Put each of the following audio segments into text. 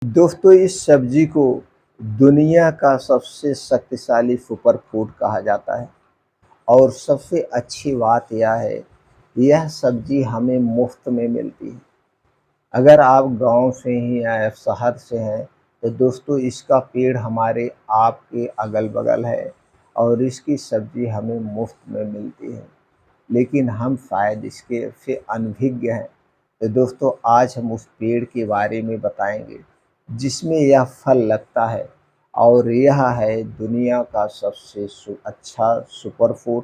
दोस्तों इस सब्जी को दुनिया का सबसे शक्तिशाली सुपर फूड कहा जाता है और सबसे अच्छी बात यह है, यह सब्जी हमें मुफ्त में मिलती है। अगर आप गांव से ही या शहर से हैं तो दोस्तों इसका पेड़ हमारे आपके अगल-बगल है और इसकी सब्जी हमें मुफ्त में मिलती है। लेकिन हम शायद इसके से अनभिज्ञ हैं। तो दोस्तों आज हम उस पेड़ के बारे में बताएंगे जिसमें यह फल लगता है और यह है दुनिया का सबसे अच्छा सुपर फूड,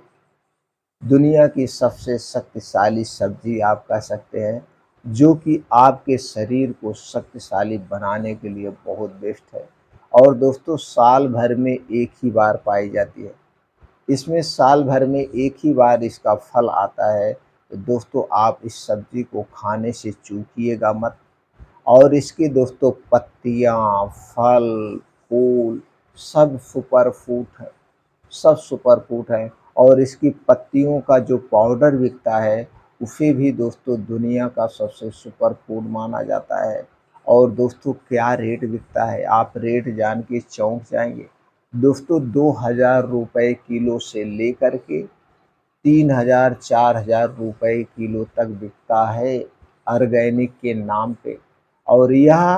दुनिया की सबसे शक्तिशाली सब्जी आप कह सकते हैं, जो कि आपके शरीर को शक्तिशाली बनाने के लिए बहुत बेस्ट है। और दोस्तों साल भर में एक ही बार पाई जाती है। इसमें साल भर में एक ही बार इसका फल आता है। तो दोस्तों आप इस सब्जी को खाने से चूकिएगा मत। और इसकी दोस्तों पत्तियाँ, फल, फूल सब सुपर फूड है, सब सुपर फूड है। और इसकी पत्तियों का जो पाउडर बिकता है उसे भी दोस्तों दुनिया का सबसे सुपर फूड माना जाता है। और दोस्तों क्या रेट बिकता है, आप रेट जान के चौंक जाएंगे। दोस्तों 2000 रुपये किलो से लेकर के 3000 4000 रुपये किलो तक बिकता है ऑर्गेनिक के नाम पे। और यह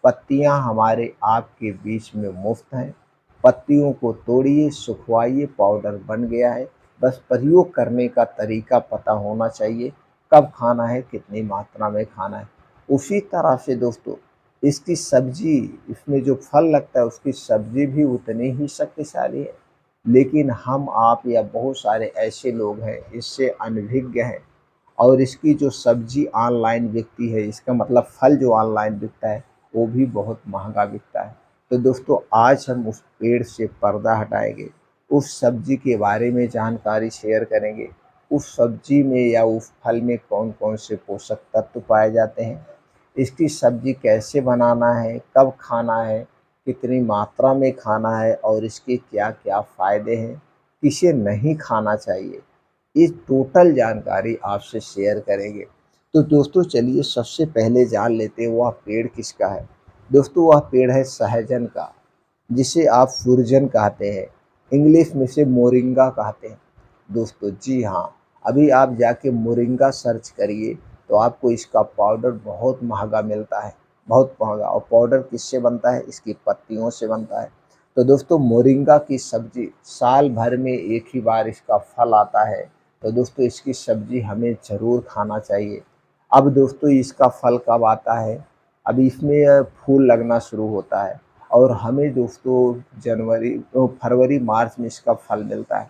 पत्तियां हमारे आपके बीच में मुफ्त हैं। पत्तियों को तोड़िए, सुखवाइए, पाउडर बन गया है। बस प्रयोग करने का तरीका पता होना चाहिए, कब खाना है, कितनी मात्रा में खाना है। उसी तरह से दोस्तों इसकी सब्जी, इसमें जो फल लगता है उसकी सब्जी भी उतनी ही शक्तिशाली है। लेकिन हम आप या बहुत सारे ऐसे लोग हैं इससे अनभिज्ञ हैं। और इसकी जो सब्जी ऑनलाइन बिकती है, इसका मतलब फल जो ऑनलाइन बिकता है वो भी बहुत महंगा बिकता है। तो दोस्तों आज हम उस पेड़ से पर्दा हटाएंगे, उस सब्जी के बारे में जानकारी शेयर करेंगे। उस सब्जी में या उस फल में कौन कौन से पोषक तत्व पाए जाते हैं, इसकी सब्जी कैसे बनाना है, कब खाना है, कितनी मात्रा में खाना है और इसके क्या क्या फ़ायदे हैं, किसे नहीं खाना चाहिए, ये टोटल जानकारी आपसे शेयर करेंगे। तो दोस्तों चलिए सबसे पहले जान लेते हैं वह पेड़ किसका है। दोस्तों वह पेड़ है सहजन का, जिसे आप सुरजन कहते हैं, इंग्लिश में से मोरिंगा कहते हैं। दोस्तों जी हाँ, अभी आप जाके मोरिंगा सर्च करिए तो आपको इसका पाउडर बहुत महंगा मिलता है, बहुत महंगा। और पाउडर किससे बनता है, इसकी पत्तियों से बनता है। तो दोस्तों मोरिंगा की सब्जी साल भर में एक ही बार इसका फल आता है। तो दोस्तों इसकी सब्जी हमें ज़रूर खाना चाहिए। अब दोस्तों इसका फल कब आता है, अभी इसमें फूल लगना शुरू होता है और हमें दोस्तों फरवरी मार्च में इसका फल मिलता है।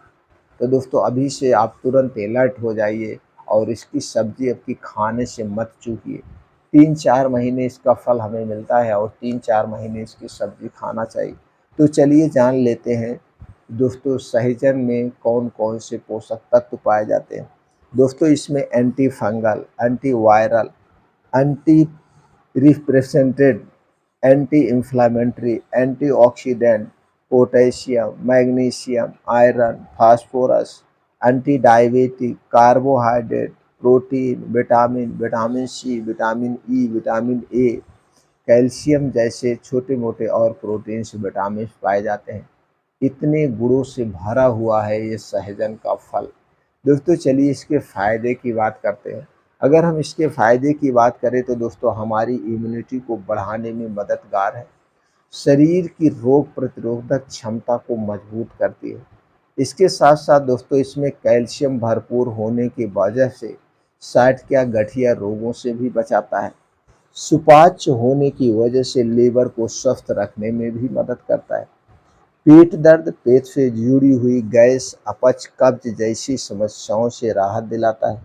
तो दोस्तों अभी से आप तुरंत अलर्ट हो जाइए और इसकी सब्जी आपकी खाने से मत चूकिए। 3-4 महीने इसका फल हमें मिलता है और 3-4 महीने इसकी सब्जी खाना चाहिए। तो चलिए जान लेते हैं दोस्तों सहजन में कौन कौन से पोषक तत्व पाए जाते हैं। दोस्तों इसमें anti fungal, anti viral, anti represented, anti inflammatory, antioxidant, potassium, magnesium, iron, phosphorus, anti diabetic, carbohydrate, protein, vitamin, vitamin C, vitamin E, vitamin A, calcium जैसे छोटे मोटे और प्रोटीन से विटामिन पाए जाते हैं। इतने गुणों से भरा हुआ है ये सहजन का फल। दोस्तों चलिए इसके फ़ायदे की बात करते हैं। अगर हम इसके फ़ायदे की बात करें तो दोस्तों हमारी इम्यूनिटी को बढ़ाने में मददगार है, शरीर की रोग प्रतिरोधक क्षमता को मजबूत करती है। इसके साथ साथ दोस्तों इसमें कैल्शियम भरपूर होने की वजह से साइट गठिया रोगों से भी बचाता है। सुपाच्य होने की वजह से लीवर को स्वस्थ रखने में भी मदद करता है। पेट दर्द, पेट से जुड़ी हुई गैस, अपच, कब्ज जैसी समस्याओं से राहत दिलाता है।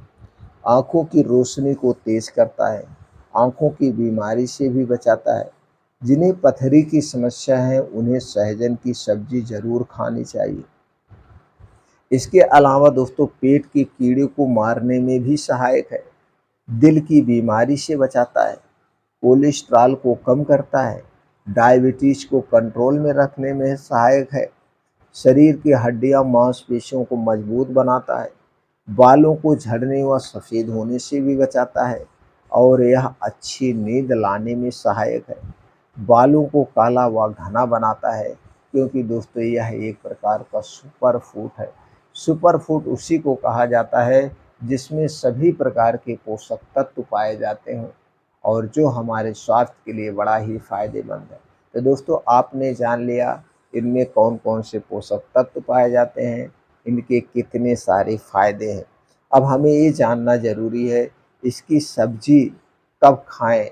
आँखों की रोशनी को तेज करता है, आँखों की बीमारी से भी बचाता है। जिन्हें पथरी की समस्या है उन्हें सहजन की सब्जी ज़रूर खानी चाहिए। इसके अलावा दोस्तों पेट के कीड़े को मारने में भी सहायक है, दिल की बीमारी से बचाता है, कोलेस्ट्रॉल को कम करता है, डायबिटीज़ को कंट्रोल में रखने में सहायक है, शरीर की हड्डियां मांसपेशियों को मजबूत बनाता है, बालों को झड़ने व सफ़ेद होने से भी बचाता है और यह अच्छी नींद लाने में सहायक है। बालों को काला व घना बनाता है, क्योंकि दोस्तों यह एक प्रकार का सुपर फूड है। सुपर फूड उसी को कहा जाता है जिसमें सभी प्रकार के पोषक तत्व पाए जाते हैं और जो हमारे स्वास्थ्य के लिए बड़ा ही फ़ायदेमंद है। तो दोस्तों आपने जान लिया इनमें कौन-कौन से पोषक तत्व पाए जाते हैं, इनके कितने सारे फ़ायदे हैं। अब हमें ये जानना ज़रूरी है इसकी सब्ज़ी कब खाएँ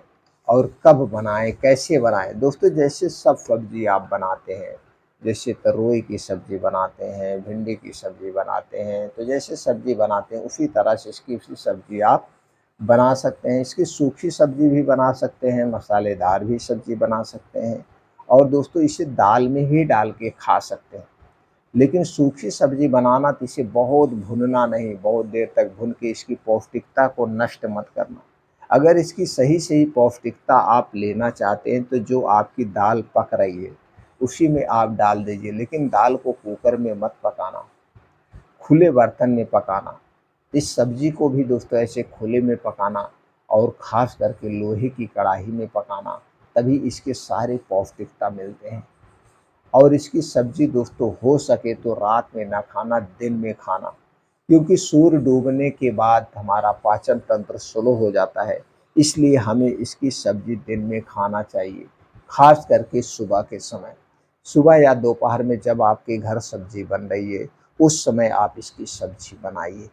और कब बनाएँ, कैसे बनाएँ? दोस्तों जैसे सब सब्ज़ी आप बनाते हैं, जैसे तरोई की सब्ज़ी बनाते हैं, भिंडी की सब्ज़ी बनाते हैं, तो जैसे सब्ज़ी बनाते हैं उसी तरह से इसकी भी सब्ज़ी आप बना सकते हैं। इसकी सूखी सब्ज़ी भी बना सकते हैं, मसालेदार भी सब्ज़ी बना सकते हैं और दोस्तों इसे दाल में ही डाल के खा सकते हैं। लेकिन सूखी सब्ज़ी बनाना तो इसे बहुत भूनना नहीं, बहुत देर तक भून के इसकी पौष्टिकता को नष्ट मत करना। अगर इसकी सही-सही पौष्टिकता आप लेना चाहते हैं तो जो आपकी दाल पक रही है, उसी में आप डाल दीजिए, लेकिन दाल को कुकर में मत पकाना, खुले बर्तन में पकाना। इस सब्ज़ी को भी दोस्तों ऐसे खुले में पकाना और ख़ास करके लोहे की कढ़ाई में पकाना, तभी इसके सारे पौष्टिकता मिलते हैं। और इसकी सब्ज़ी दोस्तों हो सके तो रात में ना खाना, दिन में खाना, क्योंकि सूर्य डूबने के बाद हमारा पाचन तंत्र स्लो हो जाता है। इसलिए हमें इसकी सब्ज़ी दिन में खाना चाहिए, ख़ास करके सुबह के समय। सुबह या दोपहर में जब आपके घर सब्ज़ी बन रही है, उस समय आप इसकी सब्ज़ी बनाइए।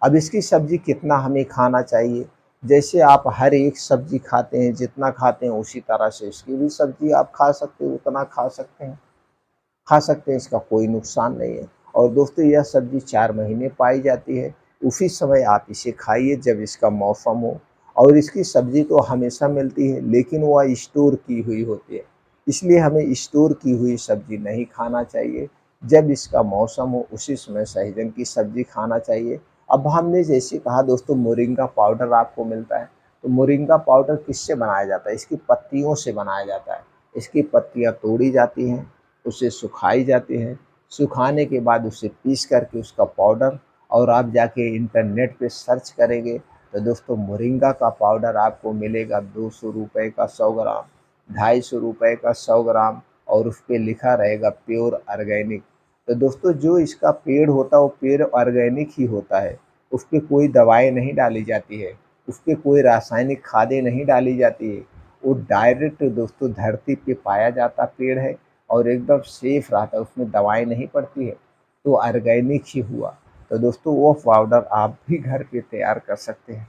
अब इसकी सब्ज़ी कितना हमें खाना चाहिए, जैसे आप हर एक सब्ज़ी खाते हैं, जितना खाते हैं उसी तरह से इसकी भी सब्ज़ी आप खा सकते हो, उतना खा सकते हैं, इसका कोई नुकसान नहीं है। और दोस्तों यह सब्ज़ी 4 महीने पाई जाती है, उसी समय आप इसे खाइए जब इसका मौसम हो। और इसकी सब्ज़ी तो हमेशा मिलती है, लेकिन वह स्टोर की हुई होती है, इसलिए हमें स्टोर की हुई सब्ज़ी नहीं खाना चाहिए। जब इसका मौसम हो उसी समय सहजन की सब्ज़ी खाना चाहिए। अब हमने जैसे कहा दोस्तों मोरिंगा पाउडर आपको मिलता है, तो मोरिंगा पाउडर किससे बनाया जाता है? इसकी पत्तियों से बनाया जाता है। इसकी पत्तियाँ तोड़ी जाती हैं, उसे सुखाई जाती है, सुखाने के बाद उसे पीस करके उसका पाउडर, और आप जाके इंटरनेट पे सर्च करेंगे तो दोस्तों मोरिंगा का पाउडर आपको मिलेगा 200 रुपए का 100 ग्राम, 250 रुपए का 100 ग्राम, और उस पे लिखा रहेगा प्योर ऑर्गेनिक। तो दोस्तों जो इसका पेड़ होता है वो पेड़ ऑर्गेनिक ही होता है, उस पे कोई दवाई नहीं डाली जाती है, उस पे कोई रासायनिक खादें नहीं डाली जाती है, वो डायरेक्ट दोस्तों धरती पे पाया जाता पेड़ है और एकदम सेफ रहता है, उसमें दवाई नहीं पड़ती है, तो ऑर्गेनिक ही हुआ। तो दोस्तों वो पाउडर आप भी घर पे तैयार कर सकते हैं।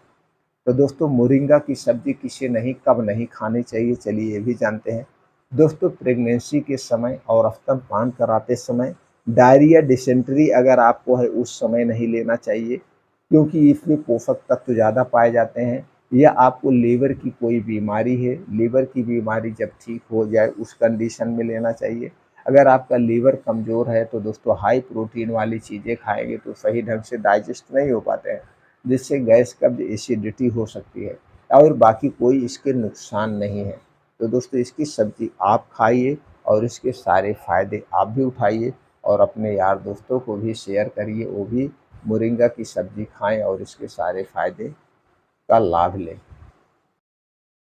तो दोस्तों मोरिंगा की सब्ज़ी किसे नहीं कब नहीं खानी चाहिए, चलिए ये भी जानते हैं। दोस्तों प्रेगनेंसी के समय और स्तनपान कराते समय, डायरिया, डिसेंट्री अगर आपको है उस समय नहीं लेना चाहिए, क्योंकि इसमें पोषक तत्व ज़्यादा पाए जाते हैं। या आपको लीवर की कोई बीमारी है, लीवर की बीमारी जब ठीक हो जाए उस कंडीशन में लेना चाहिए। अगर आपका लीवर कमज़ोर है तो दोस्तों हाई प्रोटीन वाली चीज़ें खाएँगे तो सही ढंग से डाइजेस्ट नहीं हो पाते हैं, जिससे गैस, कब्ज़, एसिडिटी हो सकती है और बाकी कोई इसके नुकसान नहीं है। तो दोस्तों इसकी सब्ज़ी आप खाइए और इसके सारे फ़ायदे आप भी उठाइए और अपने यार दोस्तों को भी शेयर करिए, वो भी मोरिंगा की सब्ज़ी खाएँ और इसके सारे फ़ायदे का लाभ लें।